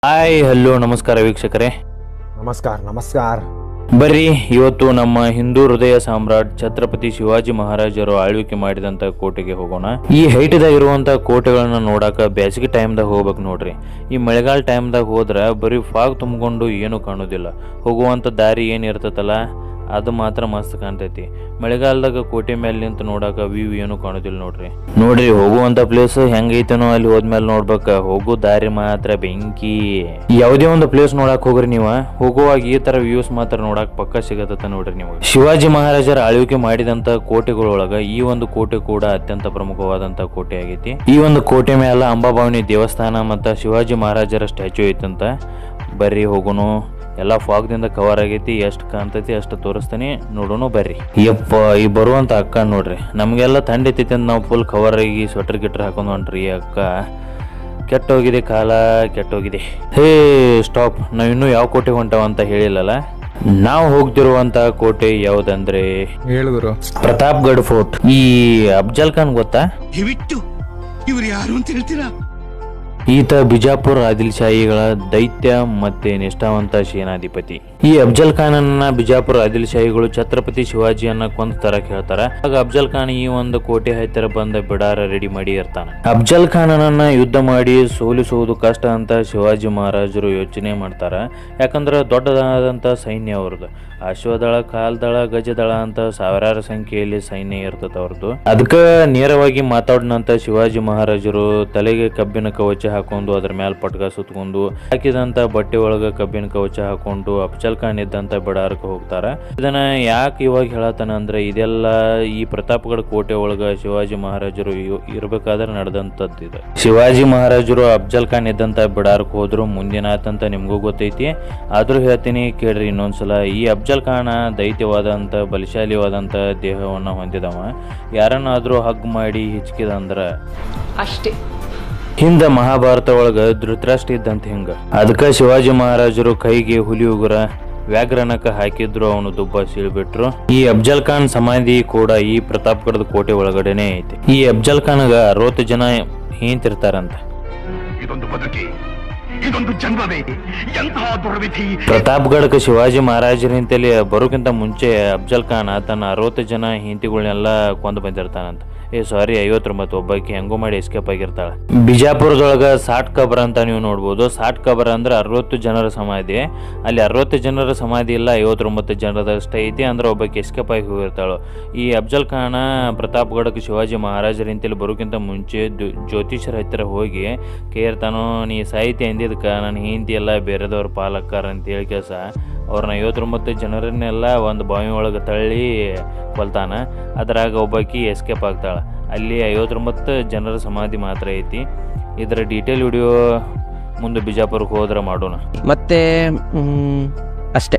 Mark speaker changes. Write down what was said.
Speaker 1: Hi hello ನಮಸ್ಕಾರ ವೀಕ್ಷಕರೇ.
Speaker 2: ನಮಸ್ಕಾರ.
Speaker 1: ಬರ್ರಿ ಇವತ್ತು ನಮ್ಮ ಹಿಂದೂ ಹೃದಯ ಸಾಮ್ರಾಟ್ ಛತ್ರಪತಿ ಶಿವಾಜಿ ಮಹಾರಾಜರು ಆಳ್ವಿಕೆ ಮಾಡಿದಂತ ಕೋಟೆಗೆ ಹೋಗೋಣ. ಈ ಹೈಟ್ದಾಗ ಇರುವಂತ ಕೋಟೆಗಳನ್ನ ನೋಡಾಕ ಬೇಸಿಗೆ ಟೈಮ್ದಾಗ ಹೋಗ್ಬೇಕು ನೋಡ್ರಿ. ಈ ಮಳೆಗಾಲ ಟೈಮ್ದಾಗ ಹೋದ್ರ ಬರೀ ಫಾಗ್ ತುಂಬಿಕೊಂಡು ಏನು ಕಾಣೋದಿಲ್ಲ. ಹೋಗುವಂತ ದಾರಿ ಏನ್ ಇರ್ತತಲ್ಲ ಅದು ಮಾತ್ರ ಮಸ್ತ್ ಕಾಣ್ತೈತಿ. ಮಳೆಗಾಲದಾಗ ಕೋಟೆ ಮೇಲೆ ನಿಂತು ನೋಡಾಕ ವ್ಯೂ ಏನು ಕಾಣೋದಿಲ್ಲ ನೋಡ್ರಿ ಹೋಗುವಂತ ಪ್ಲೇಸ್ ಹೆಂಗೈತನೋ ಅಲ್ಲಿ ಹೋದ್ಮೇಲೆ ನೋಡ್ಬೇಕ. ಹೋಗೋ ದಾರಿ ಮಾತ್ರ ಬೆಂಕಿ. ಯಾವುದೇ ಒಂದು ಪ್ಲೇಸ್ ನೋಡಕ್ ಹೋಗ್ರಿ ನೀವು, ಹೋಗುವಾಗ ಈ ತರ ವ್ಯೂಸ್ ಮಾತ್ರ ನೋಡಕ್ ಪಕ್ಕ ಸಿಗತ್ತ ನೋಡ್ರಿ ನೀವು. ಶಿವಾಜಿ ಮಹಾರಾಜರ ಆಳ್ವಿಕೆ ಮಾಡಿದಂತ ಕೋಟೆಗಳೊಳಗ ಈ ಒಂದು ಕೋಟೆ ಕೂಡ ಅತ್ಯಂತ ಪ್ರಮುಖವಾದಂತ ಕೋಟೆ ಆಗೈತಿ. ಈ ಒಂದು ಕೋಟೆ ಮೇಲೆ ಅಂಬಾಭವಾನಿ ದೇವಸ್ಥಾನ ಮತ್ತ ಶಿವಾಜಿ ಮಹಾರಾಜರ ಸ್ಟ್ಯಾಚು ಐತಂತ. ಬರ್ರಿ ಹೋಗೋನು. ಎಲ್ಲ ಫಾಗ್ದಿಂದ ಕವರ್ ಆಗೈತಿ. ಎಷ್ಟು ಕಾಣ್ತೈತಿ ಅಷ್ಟು ತೋರಿಸ್ತಾನೆ, ನೋಡೋಣ ಬರ್ರಿ. ಯಪ್ಪ ಈ ಬರುವಂತ ಅಕ್ಕ ನೋಡ್ರಿ, ನಮ್ಗೆಲ್ಲ ಥಂಡಿ ಐತೈತಿ ಅಂತ ನಾವು ಫುಲ್ ಕವರ್ ಆಗಿ ಸ್ವೆಟರ್ ಗಿಟ್ರ್ ಹಾಕೊಂಡ್ ಹೊಂಟ್ರಿ. ಅಕ್ಕ ಕೆಟ್ಟೋಗಿದೆ, ಕಾಲ ಕೆಟ್ಟೋಗಿದೆ. ಹೇ ಸ್ಟಾಪ್, ನಾವಿನ್ನೂ ಯಾವ ಕೋಟೆ ಹೊಂಟಾವ ಅಂತ ಹೇಳಿಲ್ಲಲ್ಲ. ನಾವು ಹೋಗ್ತಿರುವಂತ ಕೋಟೆ ಯಾವ್ದಂದ್ರೆ
Speaker 2: ಹೇಳಿದ್ರು
Speaker 1: ಪ್ರತಾಪ್ಗಢ ಫೋರ್ಟ್. ಈ ಅಫ್ಜಲ್ ಖಾನ್ ಗೊತ್ತಾ?
Speaker 3: ಇವ್ರು ಯಾರು ಅಂತ ಹೇಳ್ತೀರಾ?
Speaker 1: ಈತ ಬಿಜಾಪುರ ಆದಿಲ್ಶಾಹಿಗಳ ದೈತ್ಯ ಮತ್ತೆ ನಿಷ್ಠಾವಂತ ಸೇನಾಧಿಪತಿ. ಈ ಅಫ್ಜಲ್ ಖಾನನ್ನ ಬಿಜಾಪುರ ಆದಿಲ್ಶಾಹಿಗಳು ಛತ್ರಪತಿ ಶಿವಾಜಿಯನ್ನ ಕೊಂದ ತರಕ್ ಹೇಳ್ತಾರ. ಆಗ ಅಫ್ಜಲ್ ಖಾನ್ ಈ ಒಂದು ಕೋಟೆ ಹತ್ತಿರ ಬಂದ ಬಿಡಾರ ರೆಡಿ ಮಾಡಿ ಇರ್ತಾನ. ಅಫ್ಜಲ್ ಖಾನನ್ನ ಯುದ್ಧ ಮಾಡಿ ಸೋಲಿಸುವುದು ಕಷ್ಟ ಅಂತ ಶಿವಾಜಿ ಮಹಾರಾಜರು ಯೋಚನೆ ಮಾಡ್ತಾರ. ಯಾಕಂದ್ರ ದೊಡ್ಡದಾದಂತ ಸೈನ್ಯ ಅವ್ರದ್ದು. ಅಶ್ವದಳ, ಕಾಲ್ದಳ, ಗಜದಳ ಅಂತ ಸಾವಿರಾರು ಸಂಖ್ಯೆಯಲ್ಲಿ ಸೈನ್ಯ ಇರ್ತದ ಅವ್ರದ್ದು. ಅದಕ್ಕ ನೇರವಾಗಿ ಮಾತಾಡಿನಂತ ಶಿವಾಜಿ ಮಹಾರಾಜರು ತಲೆಗೆ ಕಬ್ಬಿನ ಕವಚ ಹಾಕೊಂಡು ಅದ್ರ ಮ್ಯಾಲ ಪಟ್ಕ ಸುತ್ಕೊಂಡು ಹಾಕಿದಂತ ಬಟ್ಟೆ ಒಳಗ ಕಬ್ಬಿನ ಕವಚ ಹಾಕೊಂಡು ಅಫ್ಜಲ್ ಖಾನ್ ಇದ್ದಂತ ಬಿಡಾರಕ್ಕೆ ಹೋಗ್ತಾರ. ಇದನ್ನ ಯಾಕೆ ಇವಾಗ ಹೇಳತಾನ ಅಂದ್ರೆ ಇದೆಲ್ಲ ಈ ಪ್ರತಾಪ್ಗಢ ಕೋಟೆ ಒಳಗ ಶಿವಾಜಿ ಮಹಾರಾಜರು ಇರ್ಬೇಕಾದ್ರೆ ನಡೆದಂತದ್ದು ಇದು. ಶಿವಾಜಿ ಮಹಾರಾಜರು ಅಫ್ಜಲ್ ಖಾನ್ ಇದ್ದಂತ ಬಿಡಾರಕ್ಕೆ ಹೋದ್ರು ಮುಂದಿನ ಆತಂತ ನಿಮ್ಗೂ ಗೊತ್ತೈತಿ. ಆದ್ರೂ ಹೇಳ್ತೀನಿ ಕೇಳ್ರಿ ಇನ್ನೊಂದ್ಸಲ. ಈ ಅಫ್ಜಲ್ ಖಾನ ದೈತ್ಯವಾದಂತ ಬಲಶಾಲಿವಾದಂತ ದೇಹವನ್ನ ಹೊಂದಿದವ. ಯಾರನ್ನಾದ್ರೂ ಹಗ್ ಮಾಡಿ ಹಿಚ್ಕಿದ ಅಂದ್ರ
Speaker 4: ಅಷ್ಟೇ.
Speaker 1: ಹಿಂದ ಮಹಾಭಾರತ ಒಳಗ ಧೃತರಾಷ್ಟ್ರ ಇದ್ದಂತ ಹಿಂಗ. ಅದಕ್ಕ ಶಿವಾಜಿ ಮಹಾರಾಜರು ಕೈಗೆ ಹುಲಿ ಉಗುರ ವ್ಯಾಘ್ರನಕ ಹಾಕಿದ್ರು, ಅವನು ದುಬ್ಬ ಸೀಳ್ಬಿಟ್ರು. ಈ ಅಫ್ಜಲ್ ಖಾನ್ ಸಮಾಧಿ ಕೂಡ ಈ ಪ್ರತಾಪ್ಗಢದ ಕೋಟೆ ಒಳಗಡೆನೆ ಐತಿ. ಈ ಅಫ್ಜಲ್ ಖಾನ್ಗ 60 ಜನ ಹೆಂತಿರ್ತಾರಂತ. ಪ್ರತಾಪ್ಗಢಕ್ಕೆ ಶಿವಾಜಿ ಮಹಾರಾಜರಿಂತಲೇ ಬರೋಕ್ಕಿಂತ ಮುಂಚೆ ಅಫ್ಜಲ್ ಖಾನ್ ತನ್ನ 60 ಜನ ಹೆಂಡತಿಗಳನ್ನೆಲ್ಲ ಕೊಂದು ಬಂದಿರ್ತಾನಂತ. 59 ಒಬ್ಬಾಕಿ ಹೆಂಗೋ ಮಾಡಿ ಎಸ್ಕೇಪ್ ಆಗಿರ್ತಾಳ. ಬಿಜಾಪುರದೊಳಗ ಸಾಟ್ ಕಬರ್ ಅಂತ ನೀವು ನೋಡ್ಬೋದು. ಸಾಟ್ ಕಬರ್ ಅಂದ್ರೆ 60 ಜನರ ಸಮಾಧಿ. ಅಲ್ಲಿ 60 ಜನರ ಸಮಾಧಿ ಇಲ್ಲ, 59 ಜನರದಷ್ಟೇ ಐತಿ. ಅಂದ್ರೆ ಒಬ್ಬಾಕಿ ಎಸ್ಕೇಪ್ ಆಗಿ ಹೋಗಿರ್ತಾಳು. ಈ ಅಫ್ಜಲ್ ಖಾನ ಪ್ರತಾಪ್ಗಢಕ್ಕೆ ಶಿವಾಜಿ ಮಹಾರಾಜರಿಂತಲೇ ಬರೋಕ್ಕಿಂತ ಮುಂಚೆ ಜ್ಯೋತಿಷರ ಹತ್ತಿರ ಹೋಗಿ ಕೇರ್ತಾನೋ, ನೀ ಸಾಹಿತ್ಯ ಎಂದಿದ್ಕ ನನ್ನ ಹಿಂದಿ ಎಲ್ಲ ಬೇರೆದವ್ರ ಪಾಲಕ್ಕಾರ ಅಂತ ಹೇಳಿ ಕೆಲಸ ಅವ್ರನ್ನ 59 ಜನರನ್ನೆಲ್ಲ ಒಂದು ಬಾವಿ ಒಳಗೆ ತಳ್ಳಿ ಕೊಲ್ತಾನ. ಅದ್ರಾಗ ಒಬ್ಬಾಕಿ ಎಸ್ಕೇಪ್ ಆಗ್ತಾಳ. ಅಲ್ಲಿ 59 ಜನರ ಸಮಾಧಿ ಮಾತ್ರ ಐತಿ. ಇದರ ಡೀಟೇಲ್ ವಿಡಿಯೋ ಮುಂದೆ ಬಿಜಾಪುರಕ್ಕೆ ಹೋದ್ರೆ ಮಾಡೋಣ.
Speaker 5: ಮತ್ತೆ ಅಷ್ಟೇ.